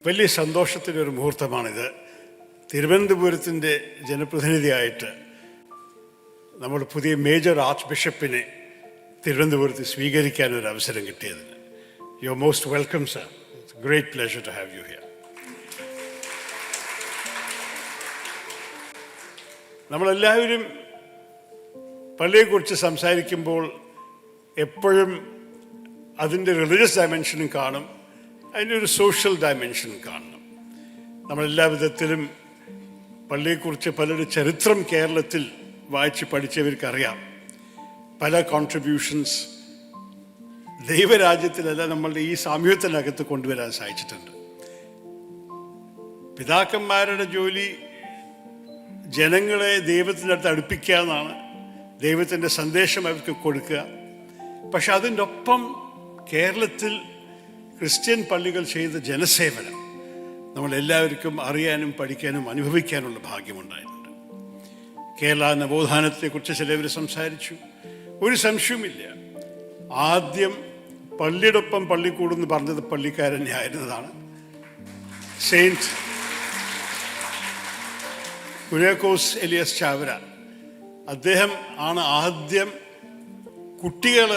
വലിയ സന്തോഷത്തിൻ്റെ ഒരു മുഹൂർത്തമാണിത്. തിരുവനന്തപുരത്തിൻ്റെ ജനപ്രതിനിധിയായിട്ട് നമ്മൾ പുതിയ മേജർ ആർച്ച് ബിഷപ്പിനെ തിരുവനന്തപുരത്ത് സ്വീകരിക്കാൻ ഒരു അവസരം കിട്ടിയതിന്. You are most welcome sir. It's a great pleasure to have you here. നമ്മളെല്ലാവരും പള്ളിയെക്കുറിച്ച് സംസാരിക്കുമ്പോൾ എപ്പോഴും അതിൻ്റെ റിലീജിയസ് ഡയമെൻഷനും കാണും, അതിൻ്റെ ഒരു സോഷ്യൽ ഡയമെൻഷൻ കാണണം. നമ്മളെല്ലാ വിധത്തിലും പള്ളിയെക്കുറിച്ച് പലരുടെ ചരിത്രം കേരളത്തിൽ വായിച്ച് പഠിച്ചവർക്കറിയാം. പല കോൺട്രിബ്യൂഷൻസ് ദൈവരാജ്യത്തിലല്ല നമ്മളുടെ ഈ സാമൂഹ്യത്തിനകത്ത് കൊണ്ടുവരാൻ സാധിച്ചിട്ടുണ്ട്. പിതാക്കന്മാരുടെ ജോലി ജനങ്ങളെ ദൈവത്തിനടുത്ത് അടുപ്പിക്കുക എന്നാണ്, ദൈവത്തിൻ്റെ സന്ദേശം അവർക്ക് കൊടുക്കുക. പക്ഷെ അതിൻ്റെ ഒപ്പം കേരളത്തിൽ ക്രിസ്ത്യൻ പള്ളികൾ ചെയ്ത ജനസേവനം നമ്മളെല്ലാവർക്കും അറിയാനും പഠിക്കാനും അനുഭവിക്കാനുള്ള ഭാഗ്യമുണ്ടായിട്ടുണ്ട്. കേരള നവോത്ഥാനത്തെക്കുറിച്ച് ചിലവർ സംസാരിച്ചു. ഒരു സംശയവുമില്ല, ആദ്യം പള്ളിയോടൊപ്പം പള്ളിക്കൂടെന്ന് പറഞ്ഞത് പള്ളിക്കാരനെ ആയിരുന്നതാണ്. സെയിൻറ്റ് കുര്യാക്കോസ് എലിയാസ് ചാവറ. അദ്ദേഹം ആണ് ആദ്യം കുട്ടികൾ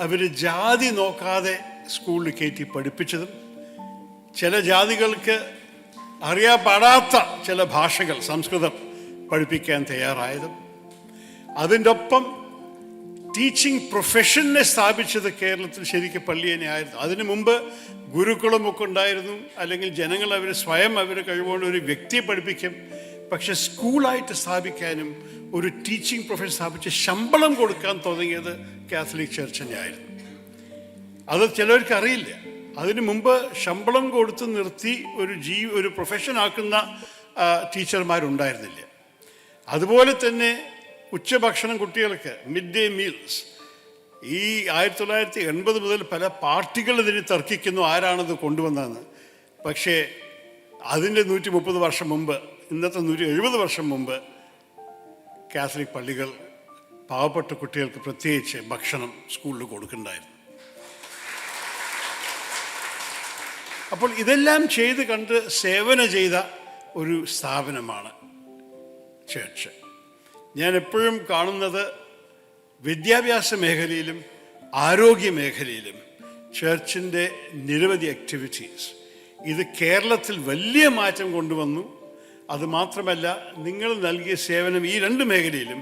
അവർ ജാതി നോക്കാതെ സ്കൂളിൽ കയറ്റി പഠിപ്പിച്ചതും ചില ജാതികൾക്ക് അറിയാപ്പാടാത്ത ചില ഭാഷകൾ സംസ്കൃതം പഠിപ്പിക്കാൻ തയ്യാറായതും അതിൻ്റെ ഒപ്പം ടീച്ചിങ് പ്രൊഫഷനെ സ്ഥാപിച്ചത് കേരളത്തിൽ ശരിക്കും പള്ളി തന്നെയായിരുന്നു. അതിനു മുമ്പ് ഗുരുക്കുളമൊക്കെ ഉണ്ടായിരുന്നു, അല്ലെങ്കിൽ ജനങ്ങൾ അവർ സ്വയം അവർ കഴിവുകൊണ്ട് ഒരു വ്യക്തിയെ പഠിപ്പിക്കും. പക്ഷെ സ്കൂളായിട്ട് സ്ഥാപിക്കാനും ഒരു ടീച്ചിങ് പ്രൊഫഷൻ സ്ഥാപിച്ച് ശമ്പളം കൊടുക്കാൻ തുടങ്ങിയത് കാത്തലിക് ചർച്ച് തന്നെയായിരുന്നു. അത് ചിലവർക്ക് അറിയില്ല. അതിനു മുമ്പ് ശമ്പളം കൊടുത്ത് നിർത്തി ഒരു പ്രൊഫഷൻ ആക്കുന്ന ടീച്ചർമാരുണ്ടായിരുന്നില്ല. അതുപോലെ തന്നെ ഉച്ചഭക്ഷണം കുട്ടികൾക്ക് മിഡ് ഡേ മീൽസ് ഈ 1980 മുതൽ പല പാർട്ടികൾ ഇതിന് തർക്കിക്കുന്നു ആരാണത് കൊണ്ടുവന്നതെന്ന്. പക്ഷേ അതിൻ്റെ 130 വർഷം മുമ്പ്, ഇന്നത്തെ 170 വർഷം മുമ്പ് കാത്തലിക് പള്ളികൾ പാവപ്പെട്ട കുട്ടികൾക്ക് പ്രത്യേകിച്ച് ഭക്ഷണം സ്കൂളിൽ കൊടുക്കുന്നുണ്ടായിരുന്നു. അപ്പോൾ ഇതെല്ലാം ചെയ്ത് കണ്ട് സേവനം ചെയ്ത ഒരു സ്ഥാപനമാണ് ചർച്ച്. ഞാൻ എപ്പോഴും കാണുന്നത് വിദ്യാഭ്യാസ മേഖലയിലും ആരോഗ്യ മേഖലയിലും ചർച്ചിൻ്റെ നിരവധി ആക്ടിവിറ്റീസ് ഇത് കേരളത്തിൽ വലിയ മാറ്റം കൊണ്ടുവന്നു. അതുമാത്രമല്ല, നിങ്ങൾ നൽകിയ സേവനം ഈ രണ്ട് മേഖലയിലും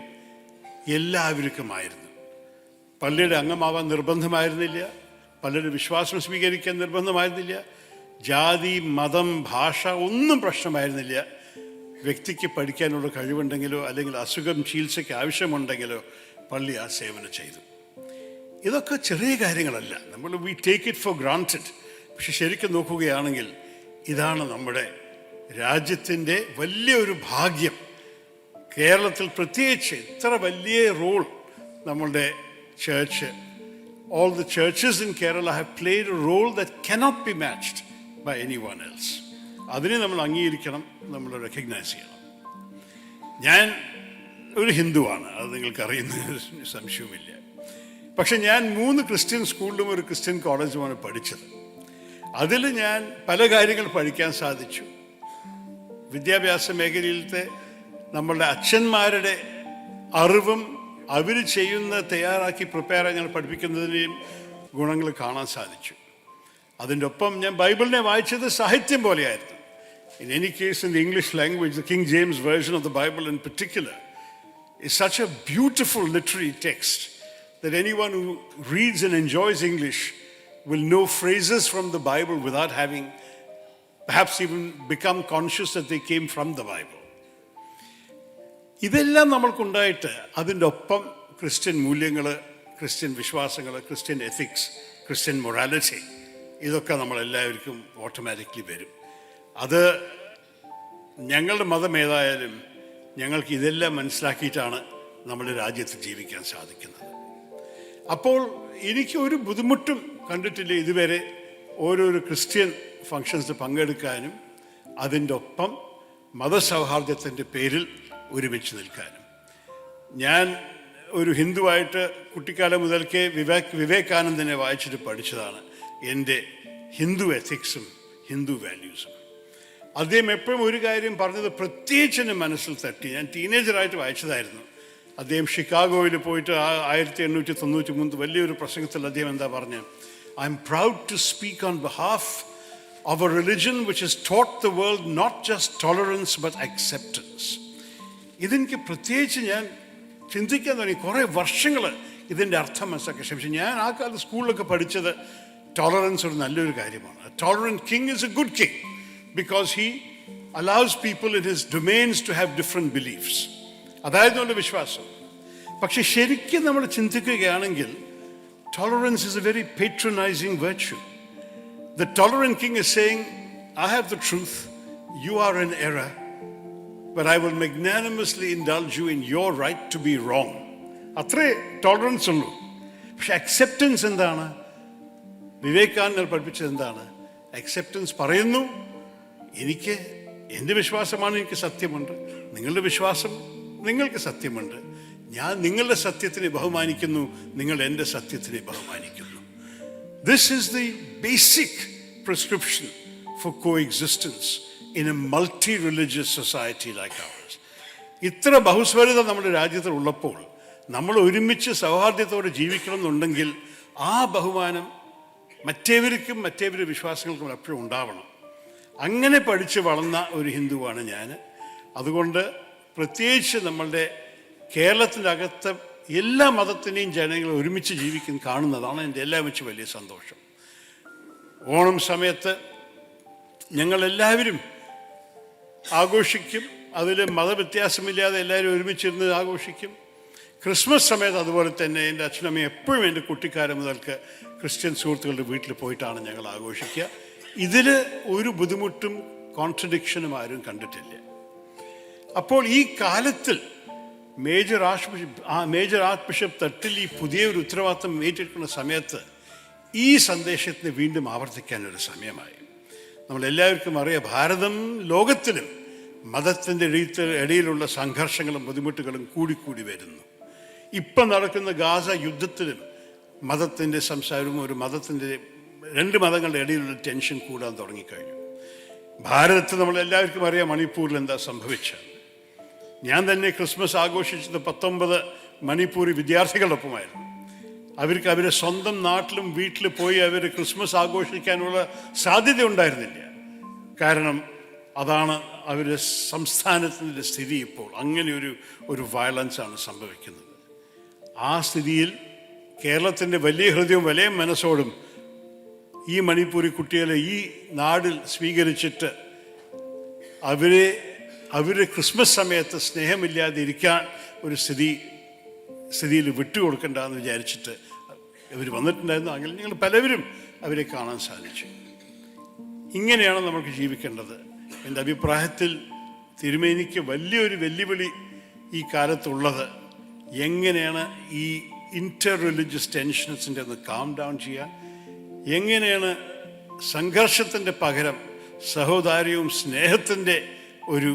എല്ലാവർക്കുമായിരുന്നു. പള്ളിയുടെ അംഗമാവാൻ നിർബന്ധമായിരുന്നില്ല, പലരുടെ വിശ്വാസം സ്വീകരിക്കാൻ നിർബന്ധമായിരുന്നില്ല, ജാതി മതം ഭാഷ ഒന്നും പ്രശ്നമായിരുന്നില്ല. വ്യക്തിക്ക് പഠിക്കാനുള്ള കഴിവുണ്ടെങ്കിലോ അല്ലെങ്കിൽ അസുഖം ചികിത്സയ്ക്ക് ആവശ്യമുണ്ടെങ്കിലോ പള്ളി ആ സേവനം ചെയ്തു. ഇതൊക്കെ ചെറിയ കാര്യങ്ങളല്ല, നമ്മൾ we take it for granted. പക്ഷെ ശരിക്കും നോക്കുകയാണെങ്കിൽ ഇതാണ് നമ്മുടെ രാജ്യത്തിൻ്റെ വലിയൊരു ഭാഗ്യം. കേരളത്തിൽ പ്രത്യേകിച്ച് ഇത്ര വലിയ റോൾ നമ്മളുടെ church, all the churches in Kerala have played a role that cannot be matched by anyone else. അതിനെ നമ്മൾ അംഗീകരിക്കണം, നമ്മൾ റെക്കഗ്നൈസ് ചെയ്യണം. ഞാൻ ഒരു ഹിന്ദുവാണ്, അത് നിങ്ങൾക്കറിയുന്ന സംശയവുമില്ല. പക്ഷെ ഞാൻ 3 ക്രിസ്ത്യൻ സ്കൂളിലും ഒരു ക്രിസ്ത്യൻ കോളേജുമാണ് പഠിച്ചത്. അതിൽ ഞാൻ പല കാര്യങ്ങൾ പഠിക്കാൻ സാധിച്ചു. വിദ്യാഭ്യാസ മേഖലയിലത്തെ നമ്മളുടെ അച്ഛന്മാരുടെ അറിവും അവർ ചെയ്യുന്ന തയ്യാറാക്കി പ്രിപ്പയർ ആയി ഞങ്ങൾ പഠിപ്പിക്കുന്നതിൻ്റെയും ഗുണങ്ങൾ കാണാൻ സാധിച്ചു. അതിൻ്റെ ഒപ്പം ഞാൻ ബൈബിളിനെ വായിച്ചത് സാഹിത്യം പോലെയായിരുന്നു. In any case, in the English language, the King James version of the Bible in particular is such a beautiful literary text that anyone who reads and enjoys English will know phrases from the Bible without having perhaps even become conscious that they came from the Bible. ഇതെല്ലാം നമ്മൾക്കുണ്ടായിട്ട് അതിൻ്റെ ഒപ്പം Christian മൂല്യങ്ങൾ, Christian വിശ്വാസങ്ങൾ, Christian ethics, Christian morality, ഇതൊക്കെ നമ്മളെല്ലാവർക്കും automatically വരും. അത് ഞങ്ങളുടെ മതം ഏതായാലും ഞങ്ങൾക്ക് ഇതെല്ലാം മനസ്സിലാക്കിയിട്ടാണ് നമ്മുടെ രാജ്യത്ത് ജീവിക്കാൻ സാധിക്കുന്നത്. അപ്പോൾ എനിക്ക് ഒരു ബുദ്ധിമുട്ടും കണ്ടിട്ടില്ല ഇതുവരെ ഓരോരോ ക്രിസ്ത്യൻ ഫങ്ഷൻസ് പങ്കെടുക്കാനും അതിൻ്റെ ഒപ്പം മതസൗഹാർദ്ദത്തിൻ്റെ പേരിൽ ഒരുമിച്ച് നിൽക്കാനും. ഞാൻ ഒരു ഹിന്ദുവായിട്ട് കുട്ടിക്കാലം മുതൽക്കേ വിവേകാനന്ദനെ വായിച്ചിട്ട് പഠിച്ചതാണ് എൻ്റെ ഹിന്ദു എത്തിക്സും ഹിന്ദു വാല്യൂസും. അദ്ദേഹം എപ്പോഴും ഒരു കാര്യം പറഞ്ഞത് പ്രത്യേകിച്ച് എൻ്റെ മനസ്സിൽ തട്ടി. ഞാൻ ടീനേജറായിട്ട് വായിച്ചതായിരുന്നു. അദ്ദേഹം ഷിക്കാഗോയിൽ പോയിട്ട് 1893 വലിയൊരു പ്രസംഗത്തിൽ അദ്ദേഹം എന്താ പറഞ്ഞത്? I am proud to speak on behalf of a religion which has taught the world not just tolerance but acceptance. ഇതെനിക്ക് പ്രത്യേകിച്ച് ഞാൻ ചിന്തിക്കാൻ തുടങ്ങി. കുറേ വർഷങ്ങൾ ഇതിൻ്റെ അർത്ഥം മനസ്സിലാക്കി ശ്രമിച്ചു. ഞാൻ ആ കാലത്ത് സ്കൂളിലൊക്കെ പഠിച്ചത് ടോളറൻസ് ഒരു നല്ലൊരു കാര്യമാണ്. Tolerant king is A good king because he allows people in his domains to have different beliefs. അതായിരുന്നു എൻ്റെ വിശ്വാസം. പക്ഷെ ശരിക്കും നമ്മൾ ചിന്തിക്കുകയാണെങ്കിൽ tolerance is a very patronizing virtue. The tolerant king is saying, I have the truth, you are in error, but I will magnanimously indulge you in your right to be wrong. അത്രേ tolerance ഉള്ളൂ. പക്ഷെ acceptance എന്താണ്? വിവേകാനന്ദർ പഠിപ്പിച്ചത് എന്താണ്? Acceptance പറയുന്നു, എനിക്ക് എൻ്റെ വിശ്വാസമാണ്, എനിക്ക് സത്യമുണ്ട്, നിങ്ങളുടെ വിശ്വാസം നിങ്ങൾക്ക് സത്യമുണ്ട്, ഞാൻ നിങ്ങളുടെ സത്യത്തിനെ ബഹുമാനിക്കുന്നു, നിങ്ങൾ എൻ്റെ സത്യത്തിനെ ബഹുമാനിക്കുന്നു. This is the basic prescription for coexistence in a multi religious society like ours. ഇത്ര ബഹുസ്വരത നമ്മുടെ രാജ്യത്തിൽ ഉള്ളപ്പോൾ നമ്മൾ ഒരുമിച്ച് സൗഹാർദ്ദത്തോടെ ജീവിക്കണം എന്നുണ്ടെങ്കിൽ ആ ബഹുമാനം മറ്റേവരുക്കും മറ്റേവരുടെ വിശ്വാസങ്ങൾക്കും എപ്പോഴും ഉണ്ടാവണം. അങ്ങനെ പഠിച്ച് വളർന്ന ഒരു ഹിന്ദുവാണ് ഞാൻ. അതുകൊണ്ട് പ്രത്യേകിച്ച് നമ്മളുടെ കേരളത്തിനകത്ത് എല്ലാ മതത്തിൻ്റെയും ജനങ്ങൾ ഒരുമിച്ച് കാണുന്നതാണ് എൻ്റെ എല്ലാം വെച്ച് വലിയ സന്തോഷം. ഓണം സമയത്ത് ഞങ്ങളെല്ലാവരും ആഘോഷിക്കും. അതിൽ മതവ്യത്യാസമില്ലാതെ എല്ലാവരും ഒരുമിച്ചിരുന്ന് ആഘോഷിക്കും. ക്രിസ്മസ് സമയത്ത് അതുപോലെ തന്നെ എൻ്റെ അച്ഛനമ്മയും എപ്പോഴും എൻ്റെ കുട്ടിക്കാലം മുതൽക്ക് ക്രിസ്ത്യൻ സുഹൃത്തുക്കളുടെ വീട്ടിൽ പോയിട്ടാണ് ഞങ്ങൾ ആഘോഷിക്കുക. ഇതിൽ ഒരു ബുദ്ധിമുട്ടും കോൺട്രഡിക്ഷനും ആരും കണ്ടിട്ടില്ല. അപ്പോൾ ഈ കാലത്തിൽ മേജർ ആർച്ച് ബിഷപ്പ് തട്ടിൽ ഈ പുതിയൊരു ഉത്തരവാദിത്വം ഏറ്റെടുക്കുന്ന സമയത്ത് ഈ സന്ദേശത്തിന് വീണ്ടും ആവർത്തിക്കാനൊരു സമയമായി. നമ്മളെല്ലാവർക്കും അറിയാം, ഭാരതം ലോകത്തിലും മതത്തിൻ്റെ ഇടയിലുള്ള സംഘർഷങ്ങളും ബുദ്ധിമുട്ടുകളും കൂടിക്കൂടി വരുന്നു. ഇപ്പം നടക്കുന്ന ഗാസ യുദ്ധത്തിലും മതത്തിൻ്റെ സംസാരവും രണ്ട് മതങ്ങളുടെ ഇടയിലുള്ള ടെൻഷൻ കൂടാൻ തുടങ്ങിക്കഴിഞ്ഞു. ഭാരതത്തിൽ നമ്മളെല്ലാവർക്കും അറിയാം മണിപ്പൂരിൽ എന്താ സംഭവിച്ചത്. ഞാൻ തന്നെ ക്രിസ്മസ് ആഘോഷിച്ചത് 19 മണിപ്പൂരി വിദ്യാർത്ഥികളൊപ്പമായിരുന്നു. അവർക്ക് അവരെ സ്വന്തം നാട്ടിലും വീട്ടിൽ പോയി അവർ ക്രിസ്മസ് ആഘോഷിക്കാനുള്ള സാധ്യത ഉണ്ടായിരുന്നില്ല. കാരണം അതാണ് അവരുടെ സംസ്ഥാനത്തിൻ്റെ സ്ഥിതി. ഇപ്പോൾ അങ്ങനെ ഒരു വയലൻസാണ് സംഭവിക്കുന്നത്. ആ സ്ഥിതിയിൽ കേരളത്തിൻ്റെ വലിയ ഹൃദയവും വലിയ മനസ്സോടും ഈ മണിപ്പൂരി കുട്ടികളെ ഈ നാടിൽ സ്വീകരിച്ചിട്ട് അവരെ ക്രിസ്മസ് സമയത്ത് സ്നേഹമില്ലാതെ ഇരിക്കാൻ ഒരു സ്ഥിതിയിൽ വിട്ടുകൊടുക്കണ്ടെന്ന് വിചാരിച്ചിട്ട് അവർ വന്നിട്ടുണ്ടായിരുന്നു. അങ്ങനെ ഞങ്ങൾ പലവരും അവരെ കാണാൻ സാധിച്ചു. ഇങ്ങനെയാണ് നമുക്ക് ജീവിക്കേണ്ടത്. എൻ്റെ അഭിപ്രായത്തിൽ തിരുമേനിക്ക് വലിയൊരു വെല്ലുവിളി ഈ കാലത്തുള്ളത് എങ്ങനെയാണ് ഈ ഇൻ്റർ റിലീജിയസ് ടെൻഷൻസിൻ്റെ ഒന്ന് കാം ഡൗൺ ചെയ്യുക, എങ്ങനെയാണ് സംഘർഷത്തിൻ്റെ പകരം സഹോദര്യവും സ്നേഹത്തിൻ്റെ ഒരു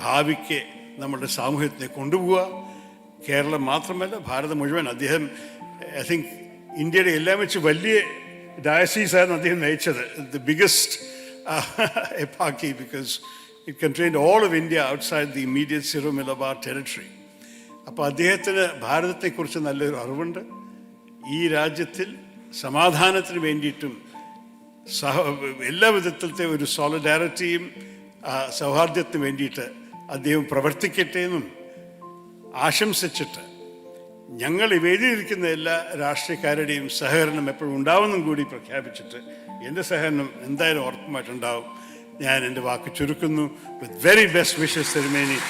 ഭാവിക്ക് നമ്മുടെ സാമൂഹ്യത്തിനെ കൊണ്ടുപോവുക. കേരളം മാത്രമല്ല, ഭാരതം മുഴുവൻ. അദ്ദേഹം ഐ തിങ്ക് ഇന്ത്യയുടെ എല്ലാം വെച്ച് വലിയ ഡയസീസായിരുന്നു അദ്ദേഹം നയിച്ചത്. ദ ബിഗസ്റ്റ് എപ്പാക്കി because it contained all of India outside the immediate Syro Malabar territory. അപ്പോൾ അദ്ദേഹത്തിന് ഭാരതത്തെക്കുറിച്ച് നല്ലൊരു അറിവുണ്ട്. ഈ രാജ്യത്തിൽ സമാധാനത്തിന് വേണ്ടിയിട്ടും എല്ലാ വിധത്തിലത്തെ ഒരു സോളിഡാരിറ്റിയും സൗഹാർദ്ദത്തിന് വേണ്ടിയിട്ട് അദ്ദേഹം പ്രവർത്തിക്കട്ടെ എന്നും ആശംസിച്ചിട്ട് ഞങ്ങൾ വേദിയിരിക്കുന്ന എല്ലാ രാഷ്ട്രീയക്കാരുടെയും സഹകരണം എപ്പോഴും ഉണ്ടാവുമെന്നും കൂടി പ്രഖ്യാപിച്ചിട്ട് എൻ്റെ സഹകരണം എന്തായാലും ഉറപ്പുമായിട്ടുണ്ടാവും. ഞാൻ എൻ്റെ വാക്ക് ചുരുക്കുന്നു. വിത്ത് വെരി ബെസ്റ്റ് വിഷസ് തിരുമേനി.